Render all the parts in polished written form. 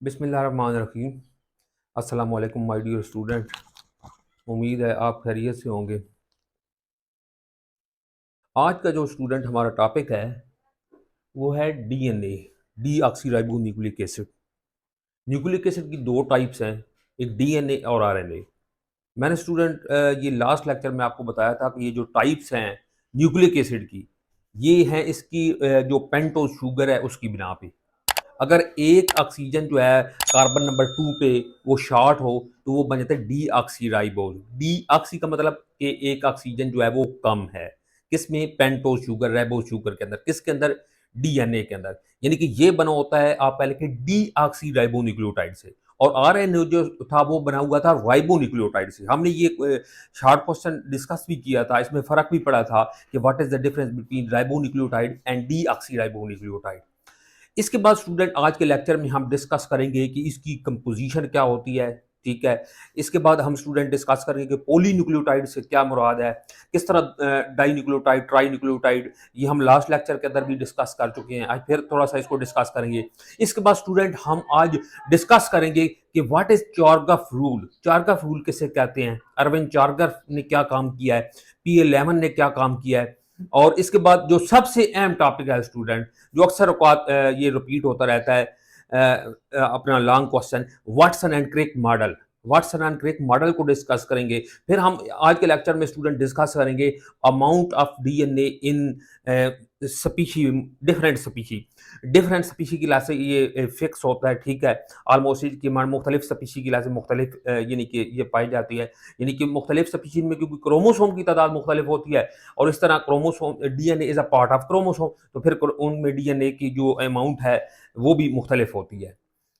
बिस्मिल्लाहिर्रहमानिर्रहीम। अस्सलाम वालेकुम माय डियर स्टूडेंट। उम्मीद है आप खैरियत से होंगे। आज का जो स्टूडेंट हमारा टॉपिक है वो है DNA, D oxy nucleic acid. Nucleic acid की दो टाइप्स हैं, एक डीएनए और आरएनए। मैंने स्टूडेंट ये लास्ट लेक्चर में आपको बताया था कि ये जो टाइप्स हैं न्यूक्लिक एसिड की, ये हैं इसकी जो पेंटोज शुगर है उसकी बिना पे। अगर एक ऑक्सीजन जो है कार्बन नंबर 2 पे वो शॉर्ट हो तो वो बन जाता है D oxy ribose. D oxy का मतलब कि एक ऑक्सीजन जो है वो कम है, किसमें? पेंटोज शुगर, राइबोज शुगर के अंदर। किसके अंदर? डीएनए के अंदर। यानी कि ये बना होता है आप पहले के डी ऑक्सी राइबो न्यूक्लियोटाइड से, और आरएनए जो था वो बना हुआ था राइबो न्यूक्लियोटाइड से। हमने ये शॉर्ट क्वेश्चन डिस्कस भी किया था, इसमें फर्क भी पड़ा था कि what is the difference between ribo nucleotide and D oxy ribo nucleotide. इसके बाद स्टूडेंट आज के लेक्चर में हम डिस्कस करेंगे कि इसकी कंपोजिशन क्या होती है, ठीक है। इसके बाद हम स्टूडेंट डिस्कस करेंगे कि पॉलीन्यूक्लियोटाइड से क्या मुराद है, किस तरह डाई न्यूक्लियोटाइड, ट्राई न्यूक्लियोटाइड, ये हम लास्ट लेक्चर के अंदर भी डिस्कस कर चुके हैं। आज फिर थोड़ा सा इसको डिस्कस करेंगे। इसके बाद स्टूडेंट हम आज डिस्कस करेंगे कि व्हाट इज चारगफ रूल। चारगफ रूल किसे कहते हैं, अरविंद चारगफ ने क्या काम किया है, पी11 ने क्या काम किया है। और इसके बाद जो सबसे अहम टॉपिक है स्टूडेंट, जो अक्सर औकात ये रिपीट होता रहता है, अपना long question, Watson and Crick model. Watson and Crick model को डिस्कस करेंगे। फिर हम आज के लेक्चर में स्टूडेंट डिस्कस करेंगे amount of DNA in species, different species. Different species की लासे ये फिक्स होता है, ठीक है। ऑलमोस्ट इसकी मुख्तलिफ स्पीशी की लासे मुख्तलिफ यानी कि ये पाई जाती है। यानी कि मुख्तलिफ स्पीशी में क्योंकि क्रोमोसोम की तादाद मुख्तलिफ होती है, और इस तरह chromosome, DNA is a part of chromosome, तो फिर उनमें डीएनए की जो अमाउंट है वो भी मुख्तलिफ होती है।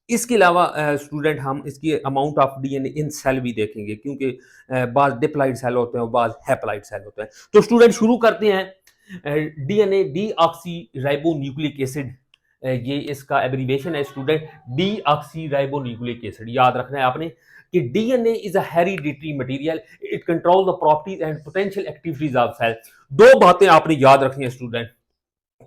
इसके अलावा स्टूडेंट हम इसकी amount of DNA in cell भी देखेंगे, क्योंकि बाज डिप्लॉइड सेल होते हैं और बाज हैप्लॉइड सेल होते हैं। तो स्टूडेंट शुरू करते हैं। DNA deoxyribonucleic acid, ये इसका एब्रीविएशन है student, deoxyribonucleic acid. याद रखना है आपने कि DNA is a hereditary material, it control the properties and potential activities of cell. दो बातें आपने याद रखनी है स्टूडेंट,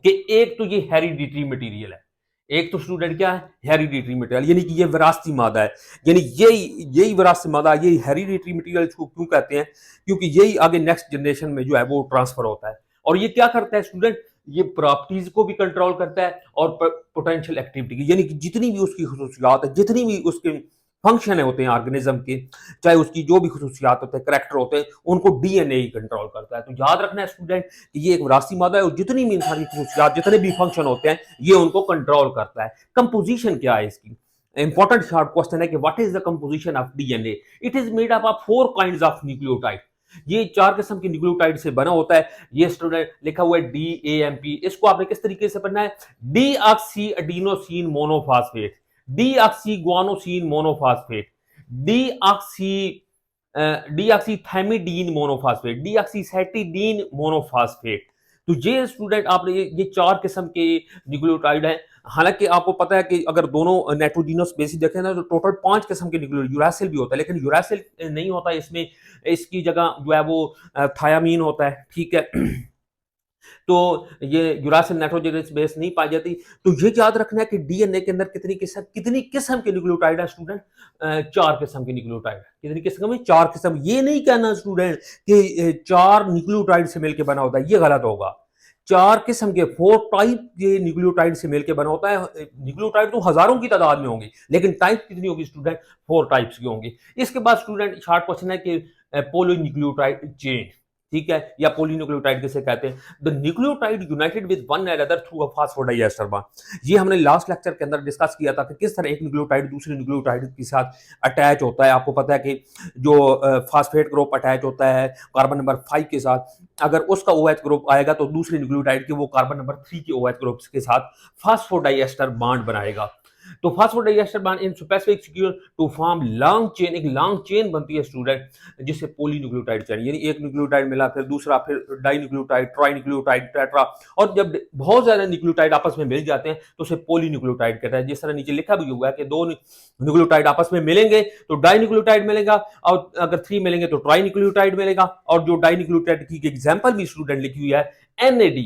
कि एक तो ये हेरिडिटरी मटेरियल है, एक तो स्टूडेंट क्या है, हेरिडिटरी मटेरियल, यानी कि ये विरासती मादा है। यानी यही यही विरासती मादा, यही हेरिडिटरी मटेरियल इसको क्यों कहते हैं, क्योंकि यही आगे नेक्स्ट जनरेशन में जो है वो ट्रांसफर होता है। और ये क्या करता है स्टूडेंट, ये प्रॉपर्टीज को भी कंट्रोल करता है और पोटेंशियल एक्टिविटी की, यानी कि जितनी भी उसकी खसूसियात है, जितनी भी उसके फंक्शन होते हैं ऑर्गेनिज्म के, चाहे उसकी जो भी खसूसियात होते हैं, करैक्टर होते हैं, उनको डीएनए ही कंट्रोल करता है। तो याद रखना है स्टूडेंट कि ये एक विरासती मादा है और जितनी भी इंसानी खसूसियात, जितने भी फंक्शन होते हैं, ये उनको कंट्रोल करता है। कंपोजिशन क्या है इसकी, इंपॉर्टेंट शॉर्ट क्वेश्चन है कि what is the composition of DNA. It is made up of 4 kinds of nucleotide. ये 4 किस्म के न्यूक्लियोटाइड से बना होता है। ये स्टूडेंट लिखा हुआ है DAMP, इसको आपने किस तरीके से पढ़ना है, deoxyadenosine monophosphate, D oxy guanosine monophosphate, D oxy deoxythymidine monophosphate, deoxycytidine monophosphate. तो ये स्टूडेंट आपने ये 4 किस्म के न्यूक्लियोटाइड हैं। हालांकि आपको पता है कि अगर दोनों नाइट्रोजिनस बेसिस देखें ना, तो टोटल 5 किस्म के न्यूक्लियोटाइड, यूरासिल भी होता है, लेकिन यूरासिल नहीं होता इसमें, इसकी जगह जो है वो थायामीन होता है, ठीक है। तो ये यूरासिल नाइट्रोजनस बेस नहीं पाई जाती। तो ये याद रखना है कि डीएनए के अंदर कितनी किस्म के न्यूक्लियोटाइड है स्टूडेंट, 4 किस्म के न्यूक्लियोटाइड। कितनी किस्म में? 4 किस्म। ये नहीं कहना स्टूडेंट कि 4 न्यूक्लियोटाइड से मिलकर बना होता है, ये गलत होगा। 4 किस्म के 4 टाइप के न्यूक्लियोटाइड से मिलकर बना होता है। न्यूक्लियोटाइड तो हजारों की तादाद में होंगे, लेकिन टाइप कितनी होगी स्टूडेंट, 4 टाइप्स की होंगी। इसके बाद स्टूडेंट शॉर्ट क्वेश्चन है कि पोलीन्यूक्लियोटाइड चेन, ठीक है, या पॉलीन्यूक्लियोटाइड किसे कहते हैं, the nucleotide United with one another through a phosphodiester bond. ये हमने लास्ट लेक्चर के अंदर डिस्कस किया था कि किस तरह एक न्यूक्लियोटाइड दूसरे न्यूक्लियोटाइड के साथ अटैच होता है। आपको पता है कि जो फास्फेट ग्रुप अटैच होता है कार्बन नंबर 5 के साथ, अगर उसका OH ग्रुप आएगा तो दूसरे न्यूक्लियोटाइड के वो कार्बन नंबर 3 के OH ग्रुप के साथ फास्फोडाइएस्टर बॉन्ड बनाएगा। तो phosphodiester bond in specific secure to form long chain, एक लॉन्ग चेन बनती है स्टूडेंट, जिससे पॉलीन्यूक्लियोटाइड चेन, यानी एक न्यूक्लियोटाइड मिला, फिर दूसरा, फिर डाइन्यूक्लियोटाइड, ट्राइन्यूक्लियोटाइड, टेट्रा, और जब बहुत ज्यादा न्यूक्लियोटाइड आपस में मिल जाते हैं तो उसे पॉलीन्यूक्लियोटाइड कहता है। जिस तरह नीचे लिखा भी हुआ है कि 2 न्यूक्लियोटाइड आपस में मिलेंगे तो डाइन्यूक्लियोटाइड मिलेगा, और अगर 3 मिलेंगे तो ट्राइन्यूक्लियोटाइड मिलेगा। और जो डाइन्यूक्लियोटाइड की एग्जांपल भी स्टूडेंट लिखी हुई है NAD,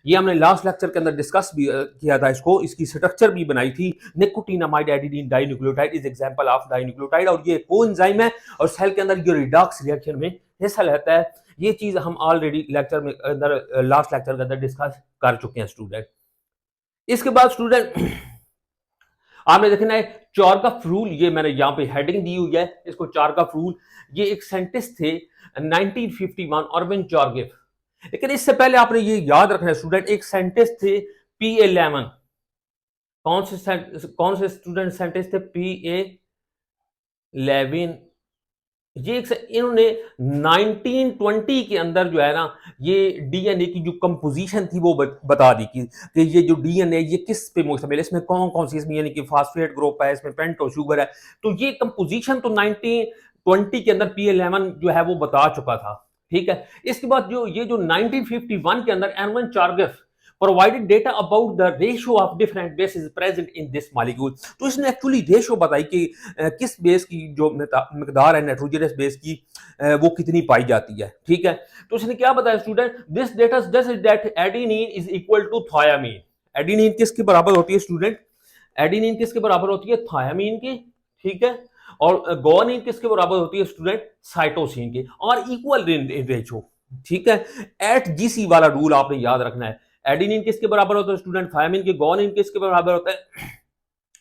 ये हमने लास्ट लेक्चर के अंदर डिस्कस भी किया था इसको, इसकी स्ट्रक्चर भी बनाई थी। Nicotinamide adenine dinucleotide is example of dinucleotide, और ये कोएंजाइम है और सेल के अंदर जो रिडॉक्स रिएक्शन में हिस्सा लेता है। ये चीज हम ऑलरेडी लेक्चर में अंदर लास्ट लेक्चर के अंदर डिस्कस कर चुके हैं स्टूडेंट। इसके बाद स्टूडेंट आपने देखना है चारकॉफ रूल, ये मैंने यहाँ पे हेडिंग दी हुई है इसको, चारकॉफ रूल। ये एक साइंटिस्ट थे 1951 अर्विन चारकॉफ। लेकिन इससे पहले आपने ये याद रखना है स्टूडेंट, एक साइंटिस्ट थे P.A. लेमन। कौन से स्टूडेंट साइंटिस्ट थे? P.A. लेविन। ये इन्होंने 1920 के अंदर जो है ना, ये डीएनए की जो कंपोजिशन थी वो बता दी कि ये जो डीएनए ये किस पे मुश्तमिल है, इसमें कौन कौन सी, इसमें यानी कि फास्फेट ग्रुप है, इसमें पेंटो शुगर है। तो ये कंपोजिशन तो 1920 के अंदर P.A. लेमन जो है वो बता चुका था। ठीक है। इसके बाद जो 1951 के अंदर Erwin चारकॉफ provided data about the ratio of different bases present in this molecule। तो इसने एक्चुअली रेशियो बताई कि किस बेस की जो मिकदार है नाइट्रोजनस बेस की वो कितनी पाई जाती है। ठीक है। तो इसने क्या बताया student, this data suggest that adenine is equal to thymine. Adenine किसके बराबर होती है स्टूडेंट? एडेनिन किसके बराबर होती है? थायामीन की। ठीक है। और गुआनिन किसके बराबर होती है स्टूडेंट? साइटोसिन की। और इक्वल रेशियो। ठीक है। एट जीसी वाला रूल आपने याद रखना है। एडेनिन किसके बराबर होता है स्टूडेंट? थायामीन के। गुआनिन किसके बराबर होता है?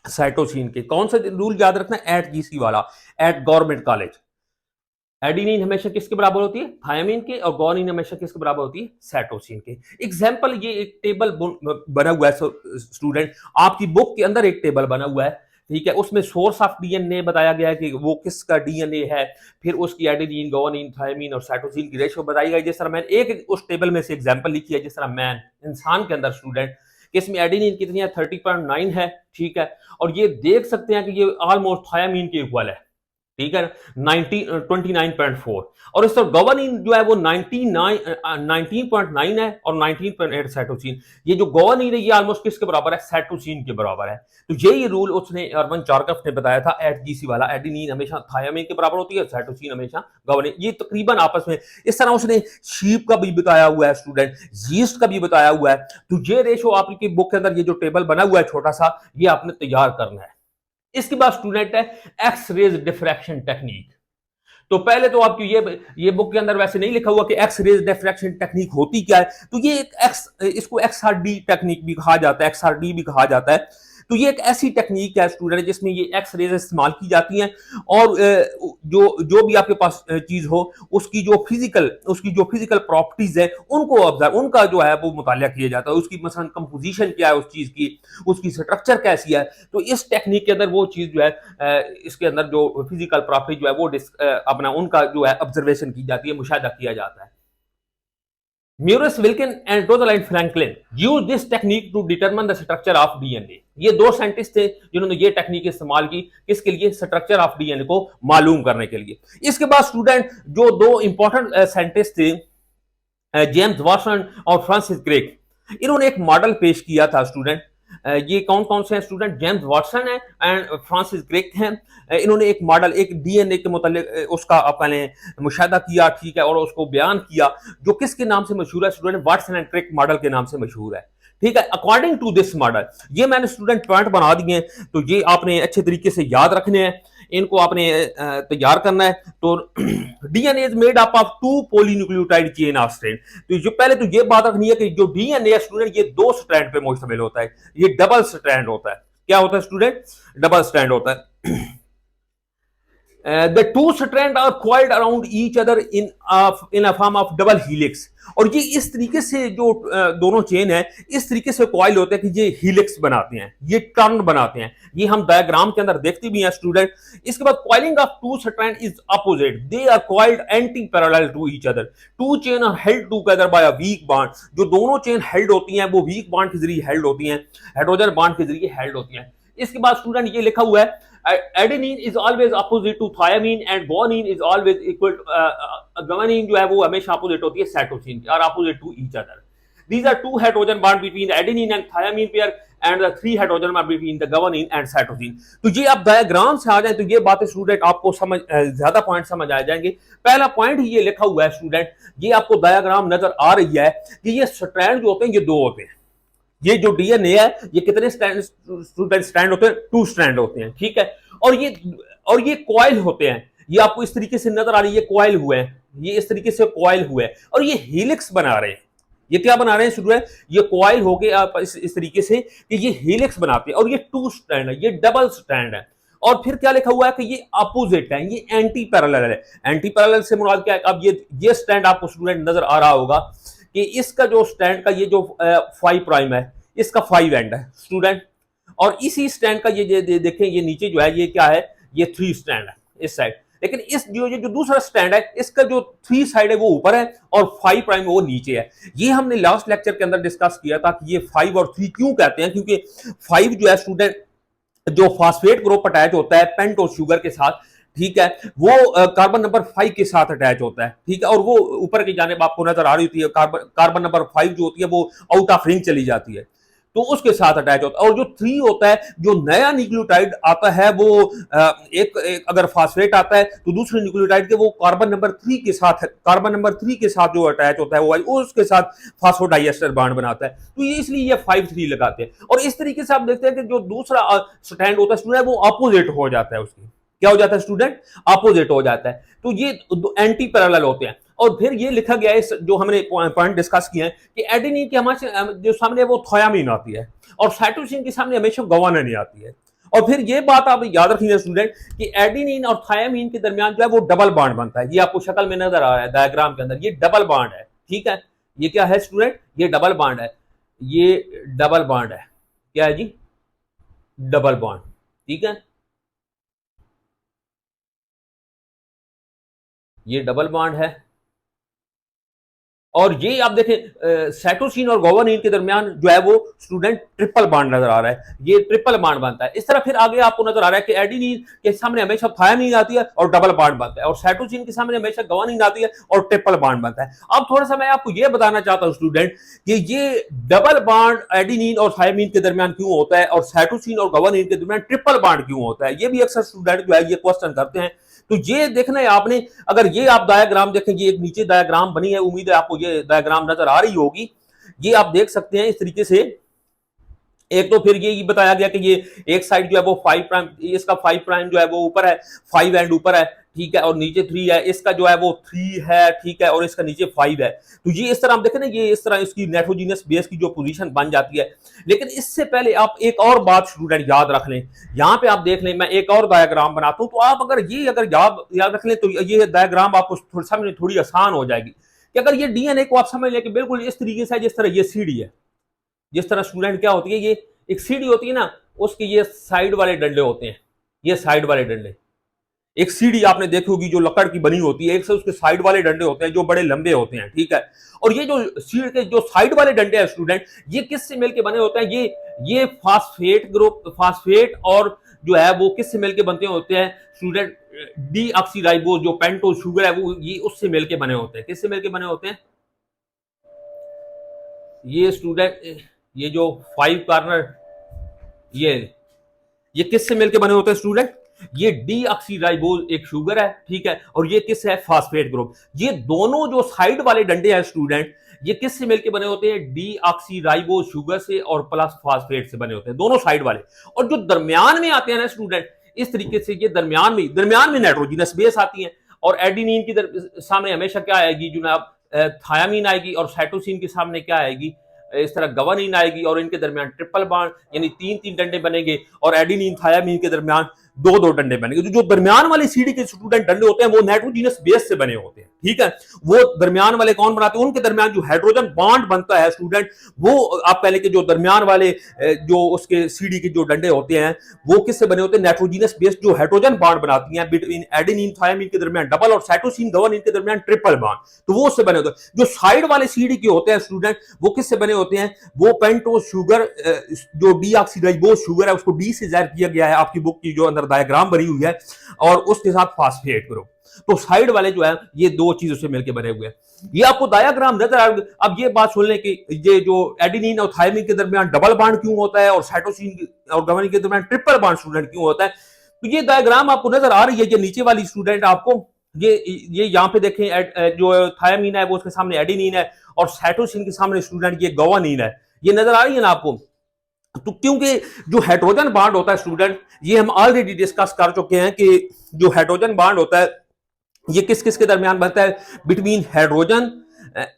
साइटोसिन के। कौन सा रूल याद रखना है? एट जीसी वाला, एट गवर्नमेंट कॉलेज। एडेनिन हमेशा किसके बराबर होती है? थायामीन के। और गुआनिन हमेशा किसके बराबर होती है? साइटोसिन के। एग्जांपल, ये एक टेबल बना हुआ है स्टूडेंट, आपकी बुक के अंदर एक टेबल बना हुआ है। ठीक है। उसमें सोर्स ऑफ डीएनए बताया गया है कि वो किसका डीएनए है, फिर उसकी एडेनिन, गुआनिन, थायामीन और साइटोसिन की रेशियो बताई गई। जिस तरह मैंने एक उस टेबल में से एग्जांपल लिखी है, जिस तरह मैन, इंसान के अंदर स्टूडेंट, कि इसमें एडेनिन कितनी है? 30.9 है। ठीक है। और ये देख सकते हैं कि ये ऑलमोस्ट थायामीन के इक्वल है। ठीक है। 29.4। और इस तरह गुआनिन जो है वो 19.9 है और 19.8 साइटोसिन। ये जो गुआनिन है ये ऑलमोस्ट किसके बराबर है? साइटोसिन के बराबर है। तो यही रूल उसने एर्विन चारकॉफ ने बताया था, एट जीसी वाला। एडेनिन हमेशा थायामीन के बराबर होती है, साइटोसिन हमेशा गुआनिन। ये तकरीबन आपस में इस तरह उसने शीप का भी बताया हुआ है स्टूडेंट, यीस्ट का भी बताया हुआ है। तो ये रेशो आपकी बुक के अंदर ये जो टेबल बना हुआ है छोटा सा, ये आपने तैयार करना है। इसके बाद स्टूडेंट है एक्स रेज डिफ्रैक्शन टेक्निक। तो पहले तो आपकी ये बुक के अंदर वैसे नहीं लिखा हुआ कि एक्स रेज डिफ्रैक्शन टेक्निक होती क्या है। तो ये एक इसको एक्सआरडी टेक्निक भी कहा जाता है, एक्सआरडी भी कहा जाता है। तो ये एक ऐसी टेक्निक है स्टूडेंट जिसमें ये एक्स रेज इस्तेमाल की जाती हैं, और जो भी आपके पास चीज हो उसकी जो फिजिकल प्रॉपर्टीज है उनको ऑब्जर्व, उनका जो है वो मुतालिया किया जाता है। उसकी मसलन कंपोजिशन क्या है उस चीज की, उसकी स्ट्रक्चर कैसी है। तो इस टेक्निक के अंदर वो चीज जो है इसके अंदर जो फिजिकल प्रॉपर्टी जो है वो अपना उनका जो है ऑब्जर्वेशन की जाती है, मुशाहिदा किया जाता है। Maurice Wilkin and Rosalind Franklin used this technique to determine the structure of DNA। ये दो साइंटिस्ट थे जिन्होंने ये टेक्निक इस्तेमाल की, किसके लिए? स्ट्रक्चर ऑफ डीएनए को मालूम करने के लिए। इसके बाद स्टूडेंट जो दो इंपॉर्टेंट साइंटिस्ट थे, जेम्स वाटसन और फ्रांसिस क्रिक, इन्होंने एक मॉडल पेश किया था स्टूडेंट। ये कौन कौन से हैं स्टूडेंट? जेम्स वाटसन है एंड फ्रांसिस क्रिक हैं। इन्होंने एक मॉडल, एक डीएनए के मुतालिक उसका अपने मुशाहिदा किया। ठीक है। और उसको बयान किया, जो किसके नाम से मशहूर है student? Watson and Crick model के नाम से मशहूर है। ठीक है। अकॉर्डिंग टू दिस मॉडल, ये मैंने स्टूडेंट पॉइंट बना दिए, तो ये आपने अच्छे तरीके से याद रखने हैं, इनको आपने तैयार करना है। तो DNA is made up of 2 polynucleotide chain of strand. तो जो पहले तो ये बात रखनी है कि जो डीएनए है स्टूडेंट ये 2 स्ट्रैंड पे मुश्तमिल होता है, ये डबल स्ट्रैंड होता है। क्या होता है स्टूडेंट? डबल स्ट्रैंड होता है। The two strands are coiled around each other in a form of double helix। और ये इस तरीके से जो दोनों चेन है इस तरीके से कॉइल होते हैं कि ये हीलिक्स बनाते हैं, ये टर्न बनाते हैं। ये हम डायग्राम के अंदर देखते भी हैं स्टूडेंट। इसके बाद coiling of 2 strand is opposite, they are coiled antiparallel to each other. 2 chain are held together by a weak bond. जो दोनों चेन हेल्ड होती हैं वो वीक बॉन्ड के जरिए हेल्ड होती हैं, हाइड्रोजन बॉन्ड के जरिए हेल्ड होती हैं। इसके बाद स्टूडेंट ये लिखा हुआ है, adenine is always opposite to thymine and guanine is always equal to, guanine जो है वो हमेशा अपोजिट होती है साइटोसिन की, और opposite to each other. These are 2 hydrogen bond between the adenine and thiamine pair and the 3 hydrogen are between the guanine and cytosine. तो ये आप डायग्राम से आ जाए तो ये बातें स्टूडेंट आपको समझ ज्यादा पॉइंट समझ आ जाएंगे। पहला पॉइंट ही ये लिखा हुआ है स्टूडेंट, ये आपको डायग्राम नजर आ रही है कि ये स्ट्रैंड जो होते हैं ये दो होते हैं। ये जो डीएनए है ये कितने स्ट्रैंड होते हैं? 2 स्ट्रैंड होते हैं, ठीक है। और ये कॉइल होते हैं, ये आपको इस तरीके से नजर आ रही है, कॉइल हुए हैं, ये इस तरीके से कॉइल हुए हैं और ये हेलिक्स बना रहे हैं। ये क्या बना रहे हैं स्टूडेंट? ये कॉइल हो गए आप इस तरीके से कि ये हेलिक्स बनाते हैं और ये 2 स्ट्रैंड है, ये डबल स्ट्रैंड है। और फिर क्या लिखा हुआ है कि ये अपोजिट है, ये एंटी पैरेलल है। एंटी पैरेलल से मुराद क्या है? अब ये स्टैंड आपको स्टूडेंट नजर आ रहा होगा कि इसका जो स्टैंड का ये जो 5 प्राइम है, इसका 5 एंड है स्टूडेंट, और इसी स्टैंड का ये देखें, ये नीचे जो है ये क्या है? ये 3 स्टैंड है इस साइड। लेकिन इस जो दूसरा स्टैंड है इसका जो 3 साइड है वो ऊपर है और 5 प्राइम वो नीचे है। ये हमने लास्ट लेक्चर के अंदर डिस्कस किया था कि ये 5 और 3 क्यों कहते हैं, क्योंकि 5 जो है स्टूडेंट जो फास्फेट ग्रुप अटैच होता है पेंटोज शुगर के साथ, ठीक है, वो कार्बन नंबर 5 के साथ अटैच होता है, ठीक है, और वो ऊपर की जानिब आपको नजर आ रही होती है, कार्बन नंबर 5 जो होती है वो आउट ऑफ रिंग चली जाती है, तो उसके साथ अटैच होता है। और जो 3 होता है, जो नया न्यूक्लियोटाइड आता है वो एक अगर फास्फेट आता है तो दूसरे न्यूक्लियोटाइड के वो कार्बन नंबर 3 के साथ जो अटैच होता है वो उसके साथ फास्फोडाइएस्टर बॉन्ड बनाता है। तो ये इसलिए ये 5-3 लगाते हैं। और इस तरीके से आप देखते हैं कि जो दूसरा स्टैंड होता है स्टूडेंट वो अपोजिट हो जाता है, उसकी क्या हो जाता है स्टूडेंट? अपोजिट हो जाता है। तो ये एंटी पैरेलल होते हैं। और फिर ये लिखा गया है जो हमने पॉइंट डिस्कस किए हैं कि एडेनिन के हमारे जो सामने वो थायामीन आती है और साइटोसिन के सामने हमेशा गुआनिन आती है। और फिर ये बात आप याद रखिए स्टूडेंट कि एडेनिन और थायामीन के दरमियान जो है वो डबल बॉन्ड बनता है। ये आपको शक्ल में नजर आ रहा है डायग्राम के अंदर, ये डबल बॉन्ड है, ठीक है। ये क्या है स्टूडेंट? ये डबल बॉन्ड है, ये डबल बॉन्ड है। क्या है जी? डबल बॉन्ड, ठीक है, ये डबल बॉन्ड है। और ये आप देखें साइटोसिन और गुआनिन के दरमियान जो है वो स्टूडेंट ट्रिपल बॉन्ड नजर आ रहा है, ये ट्रिपल बॉन्ड बनता है। इस तरह फिर आगे आपको नजर आ रहा है कि एडेनिन के सामने हमेशा थायामीन आती है और डबल बॉन्ड बनता है, और साइटोसिन के सामने हमेशा गुआनिन आती है और ट्रिपल बॉन्ड बनता है। अब थोड़ा सा मैं आपको ये बताना चाहता हूं स्टूडेंट कि ये डबल बॉन्ड एडेनिन और थायामीन के दरमियान क्यों होता है और साइटोसिन और गुआनिन के दरमियान ट्रिपल बॉन्ड क्यों होता है, ये भी अक्सर स्टूडेंट जो है ये क्वेश्चन करते हैं। तो ये देखना है आपने, अगर ये आप डायग्राम देखें, ये एक नीचे डायग्राम बनी है, उम्मीद है आपको ये डायग्राम नजर आ रही होगी। ये आप देख सकते हैं इस तरीके से। एक तो फिर ये बताया गया कि ये एक साइड जो है वो 5 प्राइम, इसका 5 प्राइम जो है वो ऊपर है, 5 एंड ऊपर है, ठीक है, और नीचे 3 है, इसका जो है वो 3 है, ठीक है, और इसका नीचे 5 है। तो ये इस तरह आप देखें ना, ये इस तरह इसकी नाइट्रोजनस बेस की जो पोजीशन बन जाती है। लेकिन इससे पहले आप एक और बात स्टूडेंट याद रख लें, यहां पे आप देख लें, मैं एक और डायग्राम बनाता हूं, तो आप अगर याद रख लें तो ये डायग्राम आपको समझने थोड़ी आसान हो जाएगी कि अगर ये डीएनए को आप समझ लें कि बिल्कुल इस तरीके से, जिस तरह ये सीडी है, जिस तरह स्टूडेंट क्या होती है, ये एक सीढ़ी होती है ना, उसके ये साइड वाले डंडे होते हैं, ये साइड वाले डंडे। एक सीढ़ी आपने देखी होगी जो लकड़ की बनी होती है, एक से उसके साइड वाले डंडे होते हैं जो बड़े लंबे होते हैं, ठीक है। और ये जो सीढ़ी के जो साइड वाले डंडे हैं स्टूडेंट, ये किससे मिलके बने होते हैं? ये फास्फेट ग्रुप, फास्फेट और जो है वो किससे मिलके बनते होते हैं स्टूडेंट? डीऑक्सीराइबोज जो पेंटोज शुगर है वो ये उससे मिलके बने होते हैं। किससे मिलके बने होते हैं? ये स्टूडेंट ये जो 5 कार्बन ये किससे मिलके बने होते हैं स्टूडेंट? ये डीऑक्सीराइबोज एक शुगर है, ठीक है, और ये किस है? Phosphate group. ये दोनों जो साइड वाले डंडे हैं स्टूडेंट, ये किससे मिलके बने होते हैं? डीऑक्सीराइबोज शुगर से और प्लस फास्फेट से बने होते हैं, दोनों साइड वाले। और जो दरमियान में आते हैं ना स्टूडेंट, इस तरीके से ये दरमियान में नाइट्रोजनस बेस आती है, और एडेनिन की सामने हमेशा क्या आएगी जनाब? थायामीन आएगी, और साइटोसिन के सामने क्या आएगी? इस तरह गुआनिन आएगी, और इनके दरमियान ट्रिपल बॉन्ड यानी 3-3 डंडे बनेंगे, और एडेनिन थायामीन के दरमियान 2-2 डंडे बनेंगे। तो जो दरमियान वाली सीढ़ी के स्टूडेंट डंडे होते हैं वो नाइट्रोजनस बेस से बने होते हैं, ठीक है। वो दरमियान वाले कौन बनाते हैं? उनके दरमियान जो हाइड्रोजन बॉन्ड बनता है स्टूडेंट, वो आप पहले के जो दरमियान वाले जो उसके सीढ़ी के जो डंडे होते हैं वो किससे बने होते हैं? नाइट्रोजनस बेस जो हाइड्रोजन बॉन्ड बनाती हैं बिटवीन एडेनिन थायामीन के दरमियान डबल और साइटोसिन गुआनिन के दरमियान ट्रिपल बॉन्ड, तो वो उससे बने होते हैं। जो साइड वाले सीढ़ी के होते हैं स्टूडेंट, वो किससे बने होते हैं? वो पेंटोज शुगर जो डीऑक्सीराइबोज शुगर है उसको डी से जाहिर किया गया है आपकी बुक की जो अंदर डायग्राम बनी हुई है और उसके साथ फास्फेट ग्रुप। तो साइड वाले जो है ये दो चीजों से मिलकर बने हुए हैं। ये आपको डायग्राम नजर आएगा। अब ये बात सुन लें कि ये जो एडेनिन और थायमिन के दरमियान डबल बॉन्ड क्यों होता है और साइटोसिन और गुआनिन के दरमियान ट्रिपल बॉन्ड स्टूडेंट क्यों होता है। तो ये डायग्राम आपको नजर आ रही है, ये नीचे वाली स्टूडेंट आपको ये यहाँ पे देखें, जो थायमिन है वो उसके सामने एडेनिन है और साइटोसिन के सामने स्टूडेंट ये गुआनिन है। ये नजर आ रही है ना आपको। तो क्योंकि जो हाइड्रोजन बॉन्ड होता है स्टूडेंट, ये हम ऑलरेडी डिस्कस कर चुके हैं कि जो हाइड्रोजन बॉन्ड होता है ये किस किस के दरमियान बनता है, बिटवीन हाइड्रोजन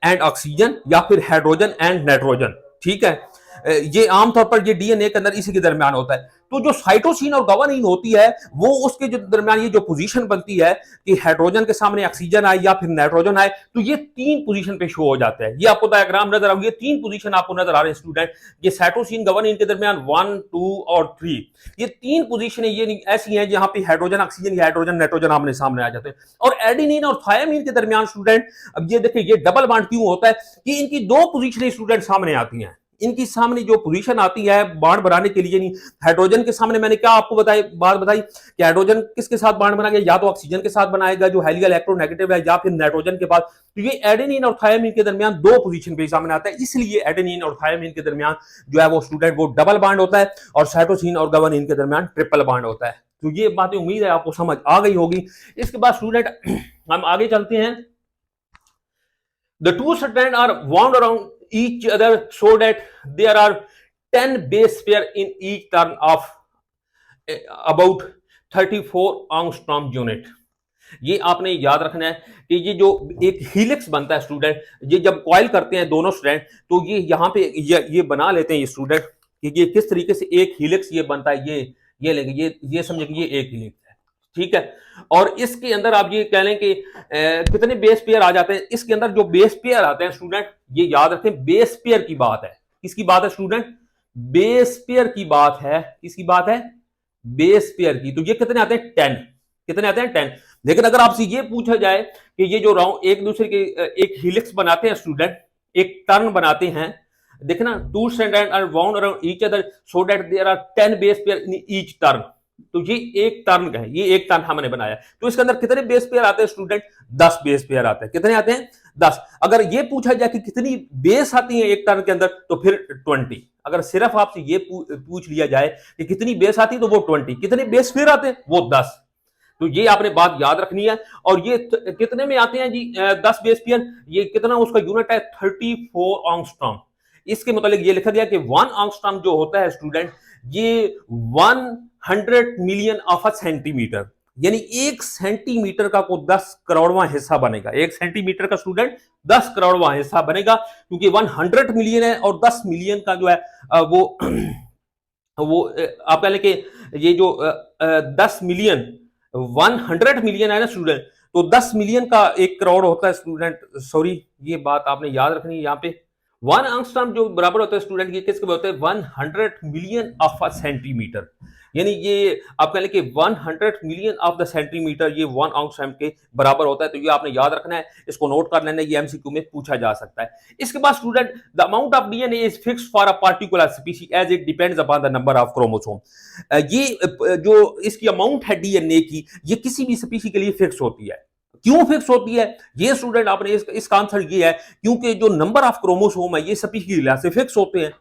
एंड ऑक्सीजन या फिर हाइड्रोजन एंड नाइट्रोजन। ठीक है, ये आमतौर पर ये डीएनए के अंदर इसी के दरमियान होता है। तो जो साइटोसिन और गुआनिन होती है वो उसके जो दरमियान ये जो पोजीशन बनती है कि हाइड्रोजन के सामने ऑक्सीजन आए या फिर नाइट्रोजन आए, तो ये तीन पोजीशन पे शो हो जाता है। ये आपको डायग्राम नजर आ रही है, तीन पोजीशन आपको नजर आ रहे हैं स्टूडेंट। ये साइटोसिन गुआनिन के दरमियान 1, 2 और 3, ये तीन पोजीशन ये ऐसी हैं जहां पे हाइड्रोजन ऑक्सीजन या हाइड्रोजन नाइट्रोजन आमने सामने आ जाते हैं। और एडेनिन और थायमिन के दरमियान स्टूडेंट, अब ये देखिए ये डबल बॉन्ड क्यों होता है कि इनकी दो पोजीशन स्टूडेंट सामने आती हैं। इनकी सामने जो पोजीशन आती है बॉन्ड बनाने के लिए, नहीं हाइड्रोजन के सामने मैंने क्या आपको बात बताई कि हाइड्रोजन किसके साथ बॉन्ड बनाएगा, या तो ऑक्सीजन के साथ बनाएगा जो हाईली इलेक्ट्रोनेगेटिव है, या फिर नाइट्रोजन के पास। तो ये एडेनिन और थायमिन के दरमियान दो पोजीशन पे सामने आता है, इसलिए एडेनिन और थायमिन के दरमियान जो है वो स्टूडेंट वो डबल बॉन्ड होता है और साइटोसिन और गुआनिन के दरमियान ट्रिपल बॉन्ड होता है। तो ये बातें उम्मीद है आपको समझ आ गई होगी। इसके बाद स्टूडेंट हम आगे चलते हैं। The two strands are wound around each other so that there are 10 base pair in each turn of about 34 angstrom unit। ये आपने याद रखना है कि ये जो एक हीलिक्स बनता है स्टूडेंट, ये जब कॉइल करते हैं दोनों स्ट्रैंड, तो ये यहाँ पे ये बना लेते हैं ये स्टूडेंट कि ये किस तरीके से एक हीलिक्स ये बनता है। ये लेंगे, ये समझे कि ये एक हीलिक्स है। ठीक है, और इसके अंदर आप ये कह लें कि कितने बेस पेयर आ जाते हैं। इसके अंदर जो बेस पेयर आते हैं स्टूडेंट, ये याद रखें बेस पेयर की बात है। किसकी बात है स्टूडेंट? बेस पेयर की बात है। किसकी बात है? बेस पेयर की। तो ये कितने आते हैं? 10। कितने आते हैं? 10। लेकिन अगर आपसे ये पूछा जाए कि ये जो राउंड एक दूसरे के एक हीलिक्स बनाते हैं स्टूडेंट, एक टर्न बनाते हैं, देखना, two strand are wound around each other so that there are 10 base pair in each turn. तो ये एक टर्न है, ये एक टर्न हमने बनाया। तो इसके अंदर कितने बेस पेयर आते हैं स्टूडेंट? 10 बेस पेयर आते हैं। कितने आते हैं? 10। अगर ये पूछा जाए कि कितनी बेस आती है एक टर्न के अंदर, तो फिर 20। अगर सिर्फ आपसे ये पूछ लिया जाए कि कितनी बेस आती है, तो वो 20। कितने बेस पेयर आते हैं? वो 10। तो ये आपने बात याद रखनी है। और ये कितने में आते हैं जी 10 बेस पेयर? ये कितना उसका यूनिट है? 34 एंगस्ट्रॉम। इसके मतलब ये लिखा गया कि 1 एंगस्ट्रॉम जो होता है स्टूडेंट, ये 100 मिलियन ऑफ अ सेंटीमीटर, यानी 1 सेंटीमीटर का को 10 करोड़वां हिस्सा बनेगा। 1 सेंटीमीटर का स्टूडेंट 10 करोड़वां हिस्सा बनेगा, क्योंकि 100 मिलियन है और 10 मिलियन का जो है वो आप कह लें कि ये जो 10 मिलियन 100 मिलियन है ना स्टूडेंट, तो 10 मिलियन का 1 करोड़ होता है स्टूडेंट। सॉरी, ये बात आपने याद रखनी है। यहाँ पे 1 एंगस्ट्रॉम जो बराबर होता है स्टूडेंट, ये किसके होता है? 100 मिलियन ऑफ अ सेंटीमीटर। यानी ये आप कह लें कि 100 मिलियन ऑफ द सेंटीमीटर ये 1 एंगस्ट्रॉम के बराबर होता है। तो ये आपने याद रखना है, इसको नोट कर लेना है, ये एमसीक्यू में पूछा जा सकता है। इसके बाद student, the amount of DNA is fixed for a particular species as it depends upon the number of chromosome. ये जो इसकी अमाउंट है डीएनए की, ये किसी भी स्पीशी के लिए फिक्स होती है। क्यों फिक्स होती है ये स्टूडेंट? आपने इसका आंसर ये है क्योंकि जो नंबर ऑफ क्रोमोसोम है ये स्पीशी के लिहाज से फिक्स होते हैं,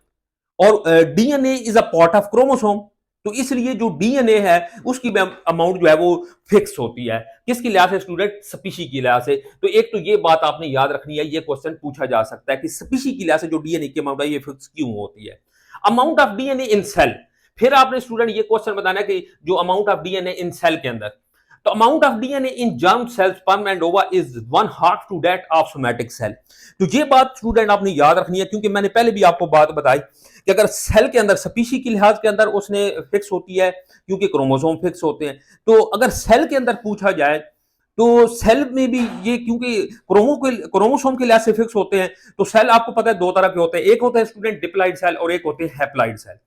और DNA is a part of chromosome. तो इसलिए जो डीएनए है उसकी अमाउंट जो है वो फिक्स होती है। किसके लिहाज से स्टूडेंट? स्पीशी के लिहाज से। तो एक तो ये बात आपने याद रखनी है, ये क्वेश्चन पूछा जा सकता है कि स्पीशी के लिहाज से जो डीएनए की अमाउंट है ये फिक्स क्यों होती है। Amount of DNA in cell, फिर आपने स्टूडेंट ये क्वेश्चन बताना है कि जो amount of DNA in cell के अंदर, तो amount of DNA in germ cells, sperm and ova is 1/2 to that of somatic cell. तो ये बात स्टूडेंट आपने याद रखनी है, क्योंकि मैंने पहले भी आपको बात बताई कि अगर सेल के अंदर स्पीशी के लिहाज के अंदर उसने फिक्स होती है, क्योंकि क्रोमोसोम फिक्स होते हैं। तो अगर सेल के अंदर पूछा जाए तो सेल में भी ये क्योंकि क्रोमोसोम के लिहाज से फिक्स होते हैं, तो सेल आपको पता है दो तरह के होते हैं। एक होता है स्टूडेंट डिप्लॉइड सेल और एक होते हैं हैप्लॉइड सेल।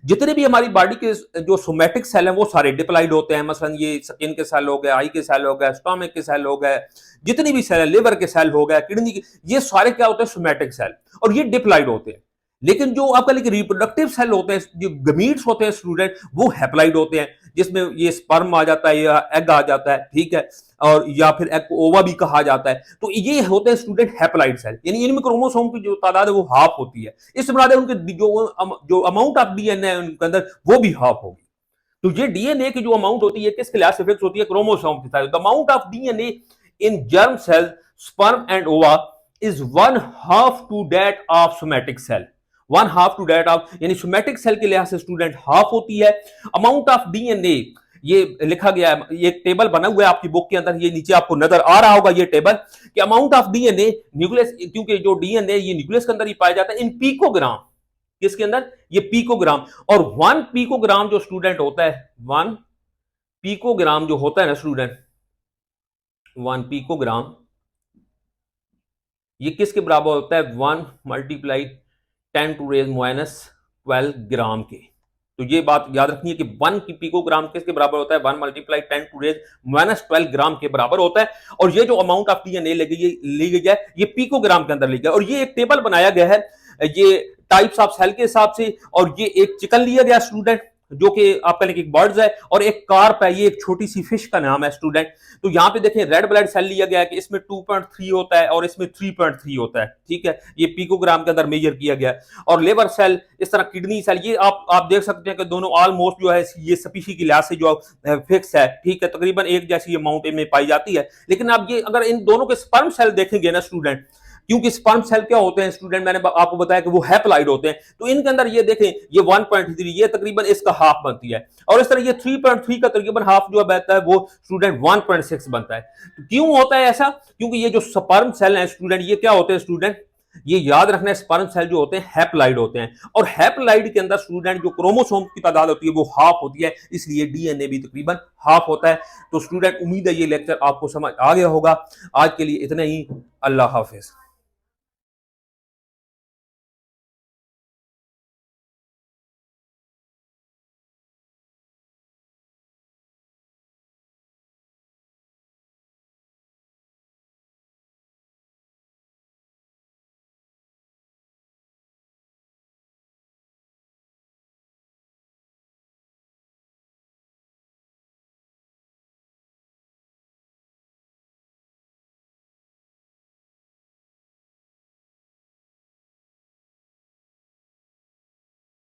जितने भी हमारी बॉडी के जो सोमैटिक सेल हैं वो सारे डिप्लॉइड होते हैं। मसलन ये स्किन के सेल हो गए, आई के सेल हो गए, स्टोमक के सेल हो गए, जितनी भी सेल है, लिवर के सेल हो गए, किडनी के, ये सारे क्या होते हैं? सोमैटिक सेल, और ये डिप्लॉइड होते हैं। लेकिन जो आपका लेकिन रिप्रोडक्टिव सेल होते हैं, जो गमीट्स होते हैं स्टूडेंट, वो हैप्लॉइड होते हैं, जिसमें ये स्पर्म आ जाता है या एग आ जाता है, ठीक है, और या फिर एग को ओवा भी कहा जाता है। तो ये होते हैं स्टूडेंट हैप्लॉइड सेल, यानी इनमें क्रोमोसोम की जो तादाद है वो हाफ होती है। इस बना उनके जो अमाउंट ऑफ डीएनए है उनके अंदर वो भी हाफ होगी। तो ये डीएनए की जो अमाउंट होती है किस क्लास से फिक्स होती है? क्रोमोसोम के साथ। The amount of DNA in germ cell, sperm and ova is one half to that of somatic cell. One half to that of, यानी सोमैटिक सेल के लिहाज से स्टूडेंट हाफ होती है। अमाउंट ऑफ डीएनए ये लिखा गया है, ये टेबल बना हुआ है आपकी बुक के अंदर, ये नीचे आपको नजर आ रहा होगा ये टेबल कि अमाउंट ऑफ डीएनए न्यूक्लियस, क्योंकि जो डीएनए ये न्यूक्लियस के अंदर ही पाया जाता है इन पीकोग्राम। किसके अंदर? ये पीकोग्राम। और 1 पिकोग्राम जो स्टूडेंट होता है, 1 पिकोग्राम जो होता है ना स्टूडेंट, 1 पिकोग्राम ये किसके बराबर होता है? 1 मल्टीप्लाई 10⁻⁻12 ग्राम के। तो ये बात याद रखनी है कि 1 पिकोग्राम किसके बराबर होता है? 1 मल्टीप्लाई 10⁻12 ग्राम के बराबर होता है। और ये जो अमाउंट ऑफ डीएनए ली गई है ये पिकोग्राम के अंदर ली गई। और ये एक टेबल बनाया गया है ये टाइप्स ऑफ सेल के हिसाब से। और ये एक चिकन लिया गया स्टूडेंट, जो कि आपका एक बर्ड्स है, और एक कार्प है, ये एक छोटी सी फिश का नाम है स्टूडेंट। तो यहां पे देखें रेड ब्लड सेल लिया गया है कि इसमें 2.3 होता है और इसमें 3.3 होता है, ठीक है, ये पिकोग्राम के अंदर मेजर किया गया है। और लेबर सेल, इस तरह किडनी सेल, ये आप देख सकते हैं कि दोनों ऑलमोस्ट जो है ये स्पीशी की लिहाज से जो फिक्स है, ठीक है, तकरीबन एक जैसी अमाउंट में पाई जाती है। लेकिन आप ये अगर इन दोनों के स्पर्म सेल देखेंगे ना स्टूडेंट, क्योंकि स्पर्म सेल क्या होते हैं स्टूडेंट, मैंने आपको बताया कि वो हैप्लॉइड होते हैं, तो इनके अंदर ये देखें ये 1.3 ये तकरीबन इसका हाफ बनती है। और इस तरह ये 3.3 का तकरीबन हाफ जो बनता है वो स्टूडेंट 1.6 बनता है। तो क्यों होता है ऐसा? क्योंकि ये जो स्पर्म सेल है स्टूडेंट, ये क्या होते हैं स्टूडेंट, ये याद रखना है, स्पर्म सेल जो होते हैं हैप्लॉइड होते हैं। और हैप्लॉइड के अंदर स्टूडेंट जो क्रोमोसोम की तादाद होती है वो हाफ होती है, इसलिए डीएनए भी तकरीबन हाफ होता है। तो स्टूडेंट उम्मीद है ये लेक्चर आपको समझ आ गया होगा। आज के लिए इतना ही। अल्लाह हाफिज।